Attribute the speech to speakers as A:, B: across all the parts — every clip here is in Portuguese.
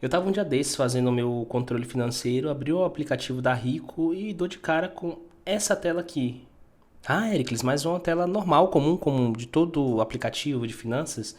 A: Eu tava um dia desses fazendo o meu controle financeiro, abri o aplicativo da Rico e dou de cara com essa tela aqui. Ah, Ericles, mas uma tela normal, comum de todo aplicativo de finanças.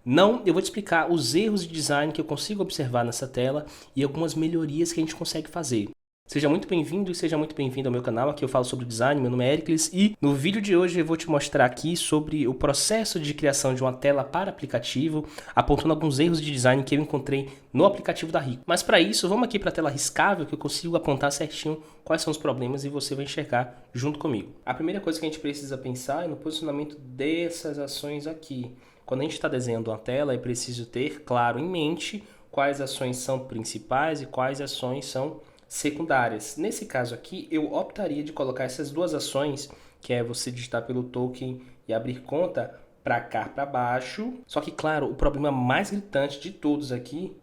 A: Não, eu vou te explicar os erros de design que eu consigo observar nessa tela e algumas melhorias que a gente consegue fazer. Seja muito bem-vindo e seja muito bem-vindo ao meu canal. Aqui eu falo sobre design, meu nome é Ericles e no vídeo de hoje eu vou te mostrar aqui sobre o processo de criação de uma tela para aplicativo, apontando alguns erros de design que eu encontrei no aplicativo da Rico. Mas para isso, vamos aqui para a tela riscável que eu consigo apontar certinho quais são os problemas e você vai enxergar junto comigo. A primeira coisa que a gente precisa pensar é no posicionamento dessas ações aqui. Quando a gente está desenhando uma tela, é preciso ter claro em mente quais ações são principais e quais ações são secundárias. Nesse caso aqui, eu optaria de colocar essas duas ações, que é você digitar pelo token e abrir conta, para cá para baixo. Só que, claro, o problema mais gritante de todos aqui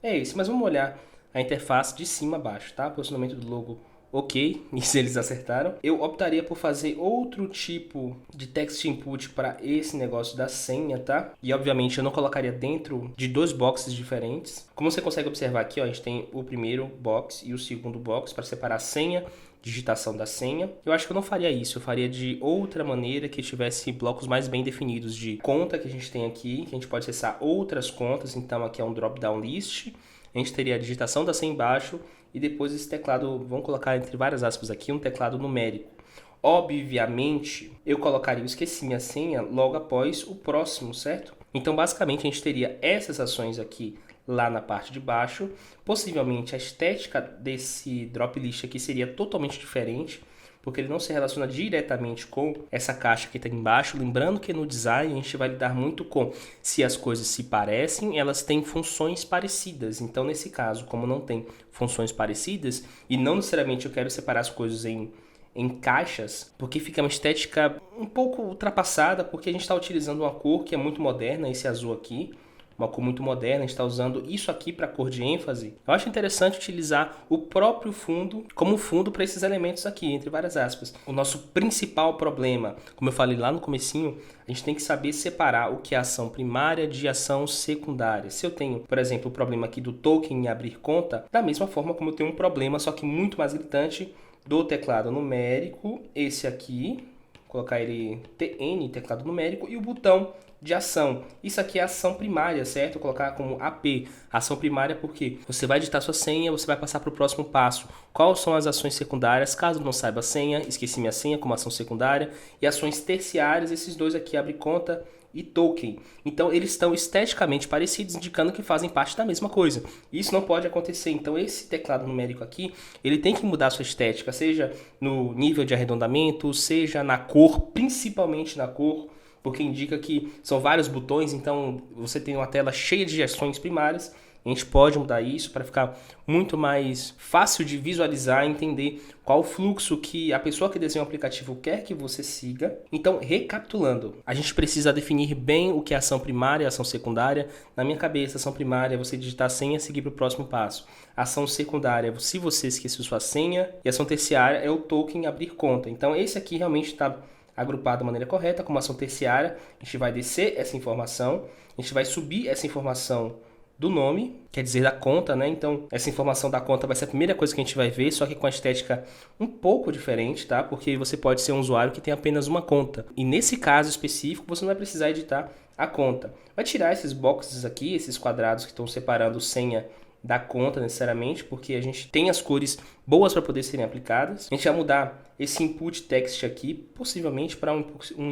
A: é esse. Mas vamos olhar a interface de cima a baixo, tá? Posicionamento do logo, ok, isso eles acertaram. Eu optaria por fazer outro tipo de text input para esse negócio da senha, tá? E obviamente eu não colocaria dentro de dois boxes diferentes. Como você consegue observar aqui, ó, a gente tem o primeiro box e o segundo box para separar a senha, digitação da senha. Eu acho que eu não faria isso, eu faria de outra maneira que tivesse blocos mais bem definidos de conta que a gente tem aqui, que a gente pode acessar outras contas, então aqui é um drop-down list. A gente teria a digitação da senha embaixo e depois esse teclado, vamos colocar entre várias aspas aqui, um teclado numérico. Obviamente, eu colocaria o esqueci minha senha logo após o próximo, certo? Então, basicamente, a gente teria essas ações aqui lá na parte de baixo. Possivelmente, a estética desse drop list aqui seria totalmente diferente, porque ele não se relaciona diretamente com essa caixa que está embaixo. Lembrando que no design a gente vai lidar muito com se as coisas se parecem, elas têm funções parecidas. Então, nesse caso, como não tem funções parecidas, e não necessariamente eu quero separar as coisas em caixas, porque fica uma estética um pouco ultrapassada, porque a gente está utilizando uma cor que é muito moderna, esse azul aqui, uma cor muito moderna, a gente está usando isso aqui para cor de ênfase. Eu acho interessante utilizar o próprio fundo como fundo para esses elementos aqui, entre várias aspas. O nosso principal problema, como eu falei lá no comecinho, a gente tem que saber separar o que é ação primária de ação secundária. Se eu tenho, por exemplo, o problema aqui do token em abrir conta, da mesma forma como eu tenho um problema, só que muito mais gritante, do teclado numérico, esse aqui, colocar ele TN, teclado numérico, e o botão de ação. Isso aqui é ação primária, certo? Vou colocar como AP, ação primária, porque você vai digitar sua senha, você vai passar para o próximo passo. Quais são as ações secundárias? Caso não saiba a senha, esqueci minha senha como ação secundária. E ações terciárias, esses dois aqui, abre conta e token. Então eles estão esteticamente parecidos, indicando que fazem parte da mesma coisa. Isso não pode acontecer. Então esse teclado numérico aqui, ele tem que mudar a sua estética, seja no nível de arredondamento, seja na cor, principalmente na cor, porque indica que são vários botões, então você tem uma tela cheia de ações primárias. A gente pode mudar isso para ficar muito mais fácil de visualizar e entender qual o fluxo que a pessoa que desenha o aplicativo quer que você siga. Então, recapitulando, a gente precisa definir bem o que é ação primária e ação secundária. Na minha cabeça, ação primária é você digitar a senha e seguir para o próximo passo. Ação secundária é se você esqueceu sua senha. E ação terciária é o token abrir conta. Então, esse aqui realmente está agrupado da maneira correta, como ação terciária. A gente vai descer essa informação, a gente vai subir essa informação do nome, quer dizer da conta, né? Então, essa informação da conta vai ser a primeira coisa que a gente vai ver, só que com a estética um pouco diferente, tá? Porque você pode ser um usuário que tem apenas uma conta. E nesse caso específico, você não vai precisar editar a conta. Vai tirar esses boxes aqui, esses quadrados que estão separando senha da conta necessariamente, porque a gente tem as cores boas para poder serem aplicadas. A gente vai mudar esse input text aqui, possivelmente para um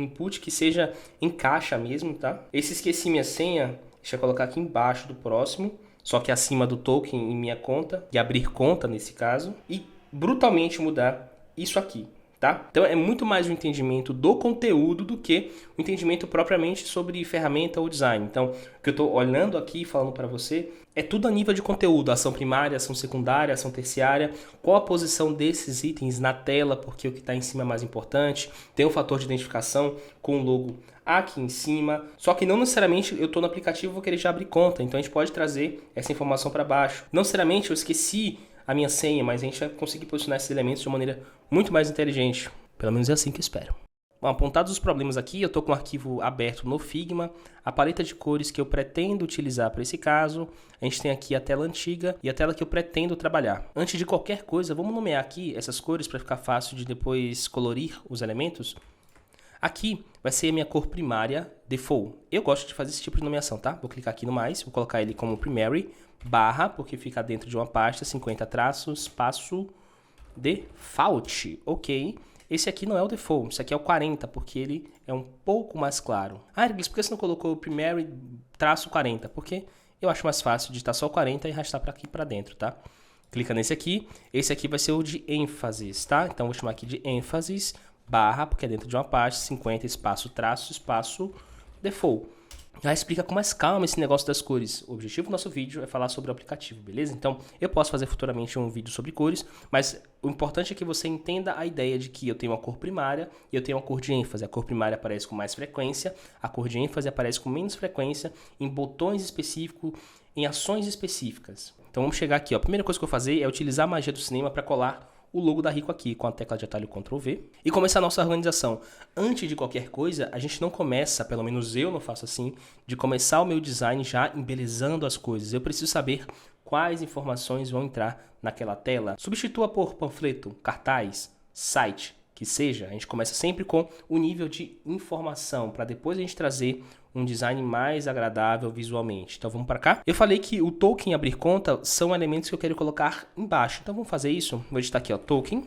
A: input que seja em caixa mesmo, tá? Esse esqueci minha senha, deixa eu colocar aqui embaixo do próximo, só que acima do token em minha conta, e abrir conta nesse caso, e brutalmente mudar isso aqui. Tá? Então é muito mais o entendimento do conteúdo do que o entendimento propriamente sobre ferramenta ou design. Então, o que eu estou olhando aqui e falando para você é tudo a nível de conteúdo, ação primária, ação secundária, ação terciária, qual a posição desses itens na tela, porque o que está em cima é mais importante, tem um fator de identificação com o logo aqui em cima, só que não necessariamente eu estou no aplicativo e vou querer já abrir conta, então a gente pode trazer essa informação para baixo. Não necessariamente eu esqueci a minha senha, mas a gente vai conseguir posicionar esses elementos de uma maneira muito mais inteligente. Pelo menos é assim que eu espero. Bom, apontados os problemas aqui, eu estou com o arquivo aberto no Figma, a paleta de cores que eu pretendo utilizar para esse caso, a gente tem aqui a tela antiga e a tela que eu pretendo trabalhar. Antes de qualquer coisa, vamos nomear aqui essas cores para ficar fácil de depois colorir os elementos. Aqui vai ser a minha cor primária default. Eu gosto de fazer esse tipo de nomeação, tá? Vou clicar aqui no mais, vou colocar ele como primary, barra, porque fica dentro de uma pasta, 50 traços, espaço, default, ok. Esse aqui não é o default, esse aqui é o 40, porque ele é um pouco mais claro. Ah, Erglis, por que você não colocou o primary traço 40? Porque eu acho mais fácil digitar só o 40 e arrastar para aqui para dentro, tá? Clica nesse aqui, esse aqui vai ser o de ênfases, tá? Então vou chamar aqui de ênfases, barra, porque é dentro de uma pasta, 50, espaço, traço, espaço, default. Já explica com mais calma esse negócio das cores. O objetivo do nosso vídeo é falar sobre o aplicativo, beleza? Então, eu posso fazer futuramente um vídeo sobre cores, mas o importante é que você entenda a ideia de que eu tenho uma cor primária e eu tenho uma cor de ênfase. A cor primária aparece com mais frequência, a cor de ênfase aparece com menos frequência, em botões específicos, em ações específicas. Então, vamos chegar aqui, ó. A primeira coisa que eu vou fazer é utilizar a magia do cinema para colar o logo da Rico aqui, com a tecla de atalho Ctrl V, e começar a nossa organização. Antes de qualquer coisa, a gente não começa, pelo menos eu não faço assim, de começar o meu design já embelezando as coisas. Eu preciso saber quais informações vão entrar naquela tela. Substitua por panfleto, cartaz, site, que seja. A gente começa sempre com o nível de informação, para depois a gente trazer um design mais agradável visualmente. Então vamos para cá. Eu falei que o token abrir conta são elementos que eu quero colocar embaixo. Então vamos fazer isso. Vou digitar aqui, ó, token.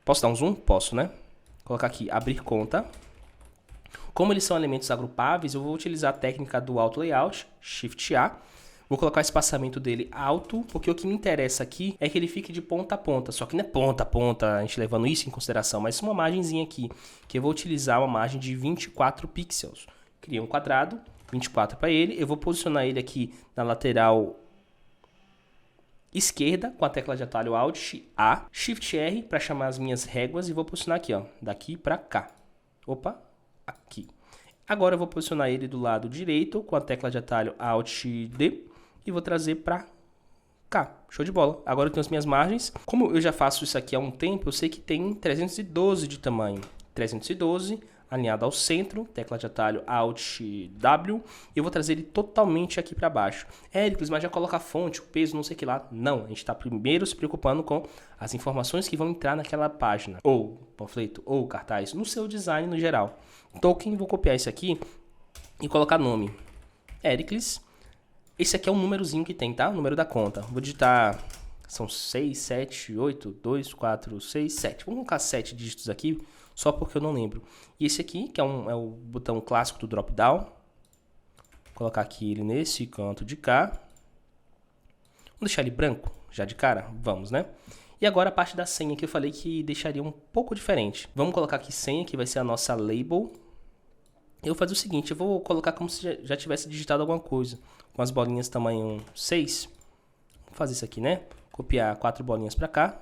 A: Posso dar um zoom? Posso, né? Colocar aqui abrir conta. Como eles são elementos agrupáveis, eu vou utilizar a técnica do Auto Layout, Shift A. Vou colocar o espaçamento dele alto, porque o que me interessa aqui é que ele fique de ponta a ponta. Só que não é ponta a ponta, a gente levando isso em consideração, mas uma margenzinha aqui, que eu vou utilizar uma margem de 24 pixels. Criei um quadrado, 24 para ele. Eu vou posicionar ele aqui na lateral esquerda, com a tecla de atalho Alt A, Shift R para chamar as minhas réguas e vou posicionar aqui, ó, daqui para cá. Opa, aqui. Agora eu vou posicionar ele do lado direito com a tecla de atalho Alt D. E vou trazer para cá. Show de bola. Agora eu tenho as minhas margens. Como eu já faço isso aqui há um tempo, eu sei que tem 312 de tamanho. 312, alinhado ao centro, tecla de atalho Alt W. E eu vou trazer ele totalmente aqui para baixo. Ericles, mas já coloca a fonte, o peso, não sei o que lá. Não, a gente está primeiro se preocupando com as informações que vão entrar naquela página. Ou panfleto, ou cartaz, no seu design no geral. Token, vou copiar isso aqui e colocar nome. Ericles. Esse aqui é o númerozinho que tem, tá? O número da conta. Vou digitar, são 6, 7, 8, 2, 4, 6, 7. Vamos colocar 7 dígitos aqui, só porque eu não lembro. E esse aqui, que é o botão clássico do drop down. Vou colocar aqui ele nesse canto de cá. Vamos deixar ele branco, já de cara? Vamos, né? E agora a parte da senha que eu falei que deixaria um pouco diferente. Vamos colocar aqui senha, que vai ser a nossa label. Eu vou fazer o seguinte, eu vou colocar como se já tivesse digitado alguma coisa. Com as bolinhas tamanho 6. Vou fazer isso aqui, né? Copiar 4 bolinhas para cá.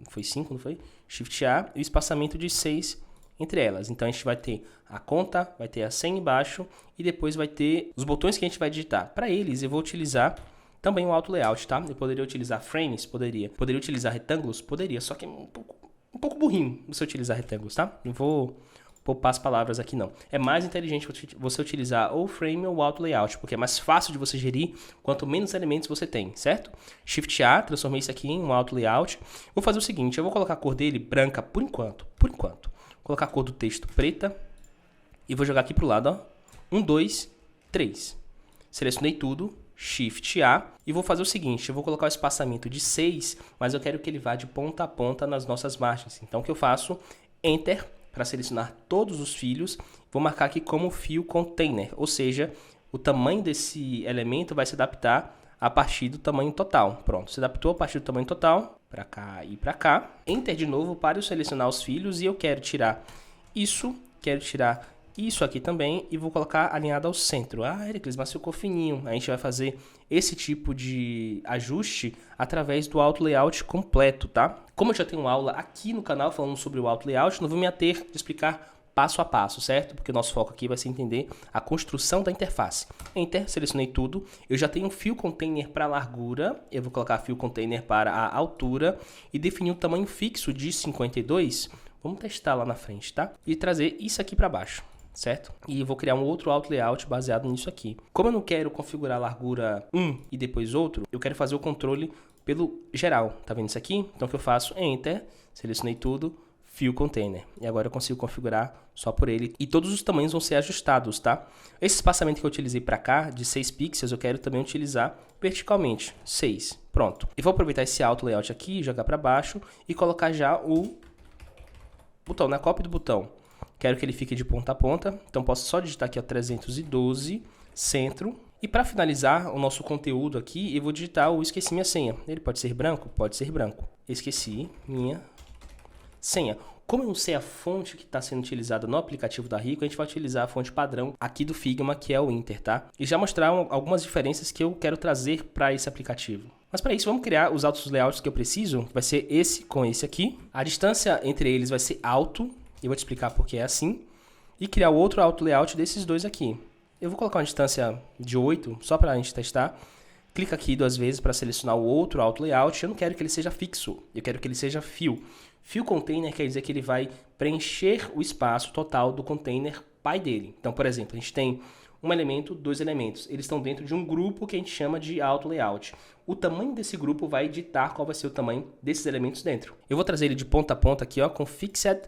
A: Foi 5, não foi? Shift A e o espaçamento de 6 entre elas. Então a gente vai ter a conta, vai ter a senha embaixo e depois vai ter os botões que a gente vai digitar. Para eles eu vou utilizar também o Auto Layout, tá? Eu poderia utilizar frames, poderia. Poderia utilizar retângulos, poderia. Só que é um pouco burrinho você utilizar retângulos, tá? Não vou poupar as palavras aqui não. É mais inteligente você utilizar ou o frame ou o Auto Layout, porque é mais fácil de você gerir quanto menos elementos você tem, certo? Shift A, transformei isso aqui em um Auto Layout. Vou fazer o seguinte, eu vou colocar a cor dele branca por enquanto. Vou colocar a cor do texto preta e vou jogar aqui pro lado, ó. 1, 2, 3. Selecionei tudo, Shift A e vou fazer o seguinte, eu vou colocar o espaçamento de 6, mas eu quero que ele vá de ponta a ponta nas nossas margens. Então o que eu faço? Enter para selecionar todos os fios, vou marcar aqui como fio container, ou seja, o tamanho desse elemento vai se adaptar a partir do tamanho total. Pronto, se adaptou a partir do tamanho total, para cá e para cá. Enter de novo para eu selecionar os fios e eu quero tirar isso, quero tirar isso aqui também e vou colocar alinhado ao centro. Ah, Ericles, mas ficou fininho. A gente vai fazer esse tipo de ajuste através do Auto Layout completo, tá? Como eu já tenho aula aqui no canal falando sobre o Auto Layout, não vou me ater de explicar passo a passo, certo? Porque o nosso foco aqui vai ser entender a construção da interface. Enter, selecionei tudo. Eu já tenho um fio container para a largura. Eu vou colocar fio container para a altura e definir um tamanho fixo de 52. Vamos testar lá na frente, tá? E trazer isso aqui para baixo, certo? E eu vou criar um outro auto layout baseado nisso aqui. Como eu não quero configurar a largura 1 e depois outro, eu quero fazer o controle pelo geral. Tá vendo isso aqui? Então o que eu faço? Enter, selecionei tudo, Fill Container. E agora eu consigo configurar só por ele. E todos os tamanhos vão ser ajustados, tá? Esse espaçamento que eu utilizei para cá, de 6 pixels, eu quero também utilizar verticalmente. 6. Pronto. E vou aproveitar esse auto layout aqui, jogar para baixo e colocar já o botão, na cópia do botão. Quero que ele fique de ponta a ponta. Então posso só digitar aqui, ó, 312, centro. E para finalizar o nosso conteúdo aqui, eu vou digitar o esqueci minha senha. Ele pode ser branco? Pode ser branco. Esqueci minha senha. Como eu não sei a fonte que está sendo utilizada no aplicativo da Rico, a gente vai utilizar a fonte padrão aqui do Figma, que é o Inter, tá? E já mostrar algumas diferenças que eu quero trazer para esse aplicativo. Mas para isso, vamos criar os altos layouts que eu preciso. Vai ser esse com esse aqui. A distância entre eles vai ser alto. Eu vou te explicar porque é assim. E criar o outro auto layout desses dois aqui. Eu vou colocar uma distância de 8, só para a gente testar. Clica aqui 2 vezes para selecionar o outro auto layout. Eu não quero que ele seja fixo, eu quero que ele seja fill. Fill container quer dizer que ele vai preencher o espaço total do container pai dele. Então, por exemplo, a gente tem um elemento, 2 elementos. Eles estão dentro de um grupo que a gente chama de auto layout. O tamanho desse grupo vai ditar qual vai ser o tamanho desses elementos dentro. Eu vou trazer ele de ponta a ponta aqui, ó, com fixed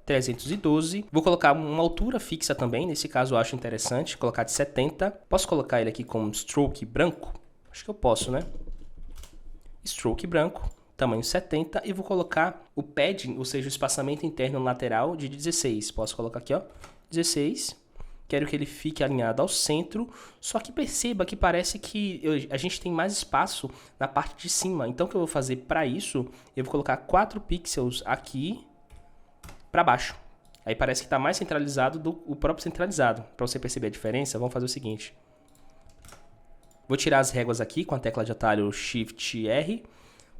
A: 312. Vou colocar uma altura fixa também, nesse caso eu acho interessante, colocar de 70. Posso colocar ele aqui com stroke branco? Acho que eu posso, né? Stroke branco, tamanho 70. E vou colocar o padding, ou seja, o espaçamento interno lateral de 16. Posso colocar aqui, ó, 16. Quero que ele fique alinhado ao centro, só que perceba que parece que a gente tem mais espaço na parte de cima. Então o que eu vou fazer para isso, eu vou colocar 4 pixels aqui para baixo. Aí parece que está mais centralizado do que o próprio centralizado. Para você perceber a diferença, vamos fazer o seguinte. Vou tirar as réguas aqui com a tecla de atalho Shift R.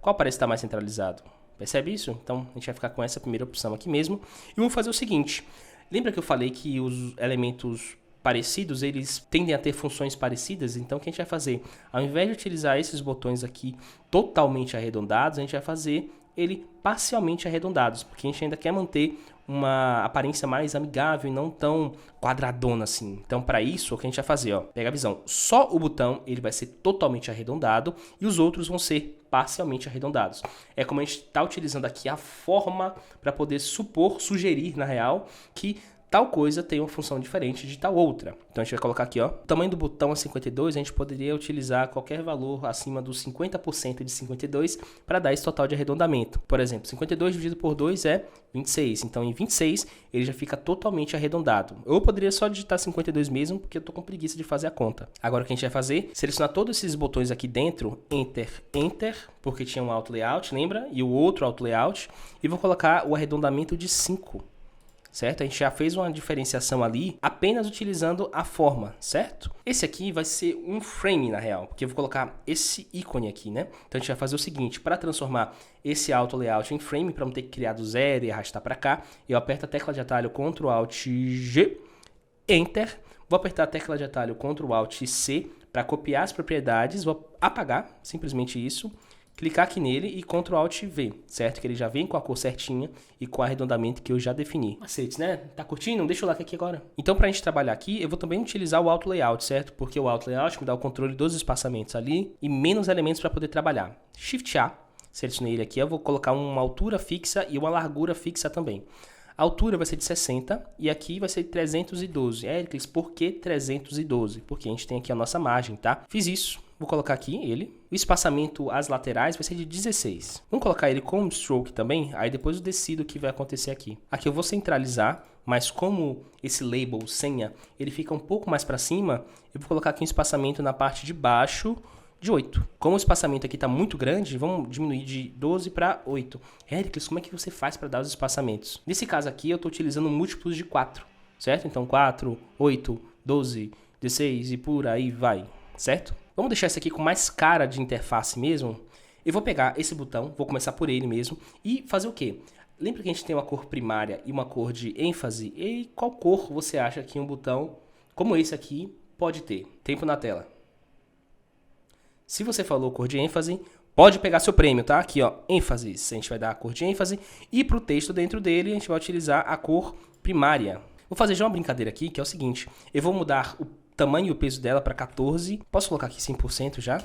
A: Qual parece estar mais centralizado? Percebe isso? Então a gente vai ficar com essa primeira opção aqui mesmo. E vamos fazer o seguinte. Lembra que eu falei que os elementos parecidos, eles tendem a ter funções parecidas? Então o que a gente vai fazer? Ao invés de utilizar esses botões aqui totalmente arredondados, a gente vai fazer ele parcialmente arredondados, porque a gente ainda quer manter uma aparência mais amigável e não tão quadradona assim. Então, para isso, o que a gente vai fazer, ó, pega a visão, só o botão ele vai ser totalmente arredondado e os outros vão ser parcialmente arredondados. É como a gente está utilizando aqui a forma para poder sugerir, na real, que tal coisa tem uma função diferente de tal outra. Então a gente vai colocar aqui, ó, o tamanho do botão é 52, a gente poderia utilizar qualquer valor acima dos 50% de 52 para dar esse total de arredondamento. Por exemplo, 52 dividido por 2 é 26, então em 26 ele já fica totalmente arredondado. Eu poderia só digitar 52 mesmo, porque eu estou com preguiça de fazer a conta. Agora o que a gente vai fazer? Selecionar todos esses botões aqui dentro, Enter, Enter, porque tinha um auto layout, lembra? E o outro auto layout, e vou colocar o arredondamento de 5. Certo? A gente já fez uma diferenciação ali apenas utilizando a forma, certo? Esse aqui vai ser um frame na real, porque eu vou colocar esse ícone aqui, né? Então a gente vai fazer o seguinte, para transformar esse auto layout em frame, para não ter que criar do zero e arrastar para cá, eu aperto a tecla de atalho Ctrl Alt G, Enter, vou apertar a tecla de atalho Ctrl Alt C para copiar as propriedades, vou apagar, simplesmente isso. Clicar aqui nele e Ctrl Alt V, certo? Que ele já vem com a cor certinha e com o arredondamento que eu já defini. Macetes, né? Tá curtindo? Deixa o like aqui agora. Então, pra gente trabalhar aqui, eu vou também utilizar o Auto Layout, certo? Porque o Auto Layout me dá o controle dos espaçamentos ali e menos elementos para poder trabalhar. Shift A, selecionei ele aqui, eu vou colocar uma altura fixa e uma largura fixa também. A altura vai ser de 60 e aqui vai ser de 312. Éricles, por que 312? Porque a gente tem aqui a nossa margem, tá? Fiz isso. Vou colocar aqui ele. O espaçamento às laterais vai ser de 16. Vamos colocar ele com stroke também. Aí depois eu decido o que vai acontecer aqui. Aqui eu vou centralizar, mas como esse label senha, ele fica um pouco mais para cima, eu vou colocar aqui um espaçamento na parte de baixo de 8. Como o espaçamento aqui está muito grande, vamos diminuir de 12 para 8. Éricles, como é que você faz para dar os espaçamentos? Nesse caso aqui, eu estou utilizando múltiplos de 4, certo? Então 4, 8, 12, 16 e por aí vai, certo? Vamos deixar esse aqui com mais cara de interface mesmo. Eu vou pegar esse botão, vou começar por ele mesmo e fazer o quê? Lembra que a gente tem uma cor primária e uma cor de ênfase? E qual cor você acha que um botão como esse aqui pode ter? Tempo na tela. Se você falou cor de ênfase, Pode pegar seu prêmio, tá? Aqui, ó, ênfase. A gente vai dar a cor de ênfase. E para o texto dentro dele, a gente vai utilizar a cor primária. Vou fazer já uma brincadeira aqui, que é o seguinte. Eu vou mudar o tamanho e o peso dela para 14. Posso colocar aqui 100% já.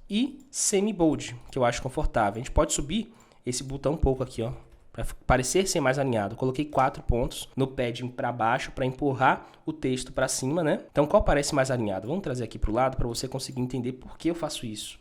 A: E semi-bold, que eu acho confortável. A gente pode subir esse botão um pouco aqui, ó, para parecer ser mais alinhado. Coloquei 4 pontos no padding para baixo para empurrar o texto para cima, né? Então, qual parece mais alinhado? Vamos trazer aqui para o lado para você conseguir entender por que eu faço isso.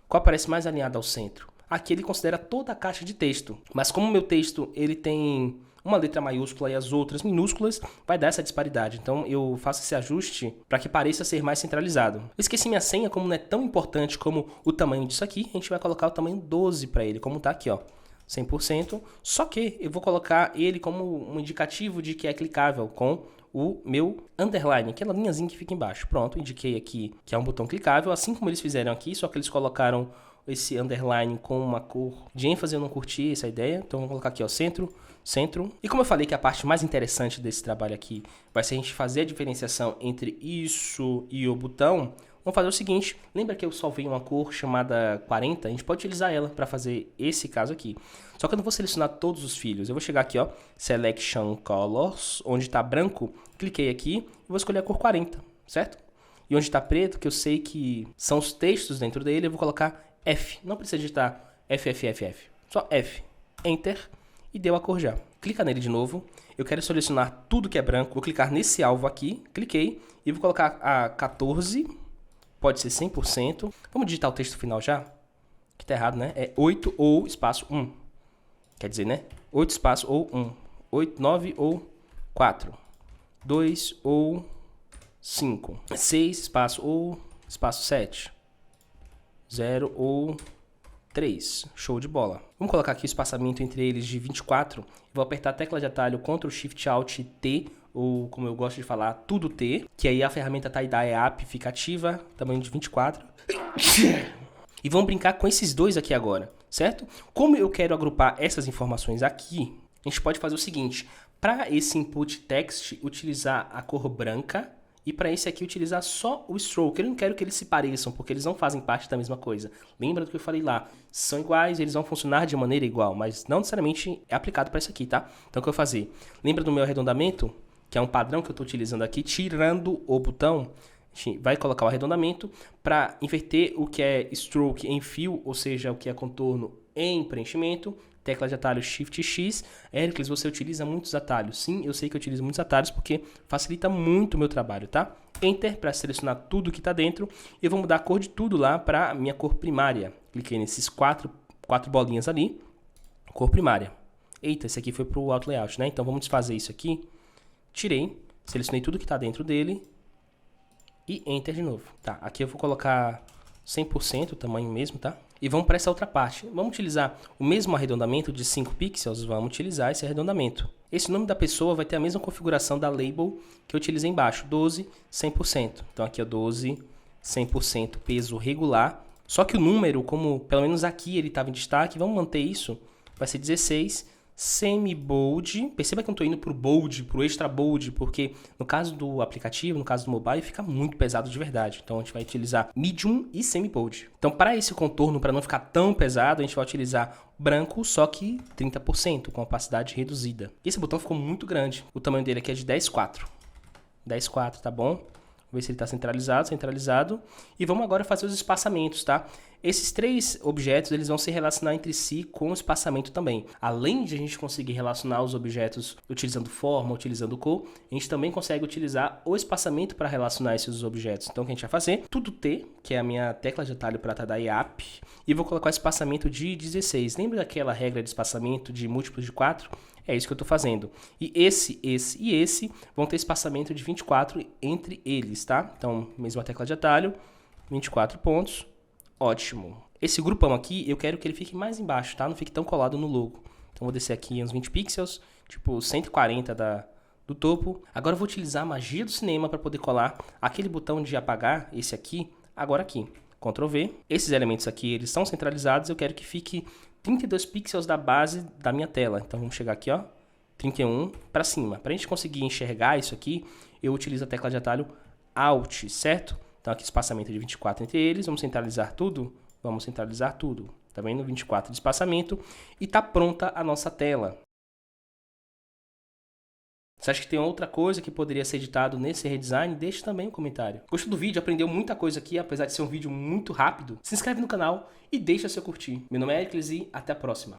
A: Qual parece mais alinhado ao centro? Aqui ele considera toda a caixa de texto, mas como o meu texto ele tem uma letra maiúscula e as outras minúsculas, vai dar essa disparidade. Então eu faço esse ajuste para que pareça ser mais centralizado. Eu esqueci minha senha, como não é tão importante como o tamanho disso aqui, a gente vai colocar o tamanho 12 para ele, como está aqui, ó. 100%, só que eu vou colocar ele como um indicativo de que é clicável com o meu underline, aquela linhazinha que fica embaixo. Pronto, indiquei aqui que é um botão clicável, assim como eles fizeram aqui, só que eles colocaram esse underline com uma cor de ênfase. Eu não curti essa ideia, então vou colocar aqui, ó, centro. E como eu falei que a parte mais interessante desse trabalho aqui vai ser a gente fazer a diferenciação entre isso e o botão, vamos fazer o seguinte, lembra que eu salvei uma cor chamada 40? A gente pode utilizar ela para fazer esse caso aqui. Só que eu não vou selecionar todos os filhos. Eu vou chegar aqui, ó, Selection Colors, onde está branco, cliquei aqui e vou escolher a cor 40, certo? E onde está preto, que eu sei que são os textos dentro dele, eu vou colocar F. Não precisa digitar FFFF, só F. Enter e deu a cor já. Clica nele de novo. Eu quero selecionar tudo que é branco. Vou clicar nesse alvo aqui, cliquei e vou colocar a 14. Pode ser 100%. Vamos digitar o texto final já? Que tá errado, né? É 8 ou espaço 1. Quer dizer, né? 8 espaço ou 1. 8, 9 ou 4. 2 ou 5. 6 espaço ou espaço 7. 0 ou 3. Show de bola. Vamos colocar aqui o espaçamento entre eles de 24. Vou apertar a tecla de atalho Ctrl Shift Alt T, ou como eu gosto de falar, tudo T, que aí a ferramenta tie-dye app fica ativa, tamanho de 24. E vamos brincar com esses dois aqui agora, certo? Como eu quero agrupar essas informações aqui, a gente pode fazer o seguinte, para esse input text, utilizar a cor branca, e para esse aqui utilizar só o stroke. Eu não quero que eles se pareçam, porque eles não fazem parte da mesma coisa. Lembra do que eu falei lá? São iguais, eles vão funcionar de maneira igual, mas não necessariamente é aplicado para isso aqui, tá? Então o que eu vou fazer? Lembra do meu arredondamento? Que é um padrão que eu estou utilizando aqui, tirando o botão, a gente vai colocar o arredondamento para inverter o que é stroke em fio, ou seja, o que é contorno em preenchimento. Tecla de atalho Shift X. Hércules, você utiliza muitos atalhos? Sim, eu sei que eu utilizo muitos atalhos porque facilita muito o meu trabalho, tá? Enter para selecionar tudo que está dentro. E eu vou mudar a cor de tudo lá para a minha cor primária. Cliquei nesses quatro bolinhas ali. Cor primária. Eita, esse aqui foi para o Auto Layout, né? Então vamos desfazer isso aqui. Tirei, selecionei tudo que está dentro dele. E Enter de novo. Tá, aqui eu vou colocar 100% o tamanho mesmo, tá? E vamos para essa outra parte. Vamos utilizar o mesmo arredondamento de 5 pixels. Vamos utilizar esse arredondamento. Esse nome da pessoa vai ter a mesma configuração da label que eu utilizei embaixo. 12, 100%. Então aqui é 12, 100% peso regular. Só que o número, como pelo menos aqui ele estava em destaque, vamos manter isso. Vai ser 16, semi-bold. Perceba que eu não estou indo para o bold, para o extra bold, porque no caso do aplicativo, no caso do mobile, fica muito pesado de verdade. Então a gente vai utilizar medium e semi-bold. Então para esse contorno, para não ficar tão pesado, a gente vai utilizar branco, só que 30%, com opacidade reduzida. Esse botão ficou muito grande. O tamanho dele aqui é de 10,4. 10,4, tá bom? Vamos ver se ele está centralizado. E vamos agora fazer os espaçamentos, tá? Esses três objetos, eles vão se relacionar entre si com o espaçamento também. Além de a gente conseguir relacionar os objetos utilizando forma, utilizando cor, a gente também consegue utilizar o espaçamento para relacionar esses objetos. Então, o que a gente vai fazer? Tudo T, que é a minha tecla de atalho para tie-dye app, e vou colocar o espaçamento de 16. Lembra daquela regra de espaçamento de múltiplos de 4? É isso que eu estou fazendo. E esse e esse vão ter espaçamento de 24 entre eles, tá? Então, mesma tecla de atalho, 24 pontos. Ótimo. Esse grupão aqui, eu quero que ele fique mais embaixo, tá? Não fique tão colado no logo. Então, vou descer aqui uns 20 pixels, tipo 140 do topo. Agora, eu vou utilizar a magia do cinema para poder colar aquele botão de apagar, esse aqui, agora aqui. Ctrl V. Esses elementos aqui, eles estão centralizados. Eu quero que fique 32 pixels da base da minha tela. Então, vamos chegar aqui, ó, 31 para cima. Para a gente conseguir enxergar isso aqui, eu utilizo a tecla de atalho Alt, certo? Então, aqui espaçamento de 24 entre eles. Vamos centralizar tudo. Vamos centralizar tudo. Tá vendo? 24 de espaçamento e tá pronta a nossa tela. Você acha que tem outra coisa que poderia ser editado nesse redesign? Deixe também um comentário. Gostou do vídeo? Aprendeu muita coisa aqui, apesar de ser um vídeo muito rápido? Se inscreve no canal e deixa seu curtir. Meu nome é Ericles e até a próxima.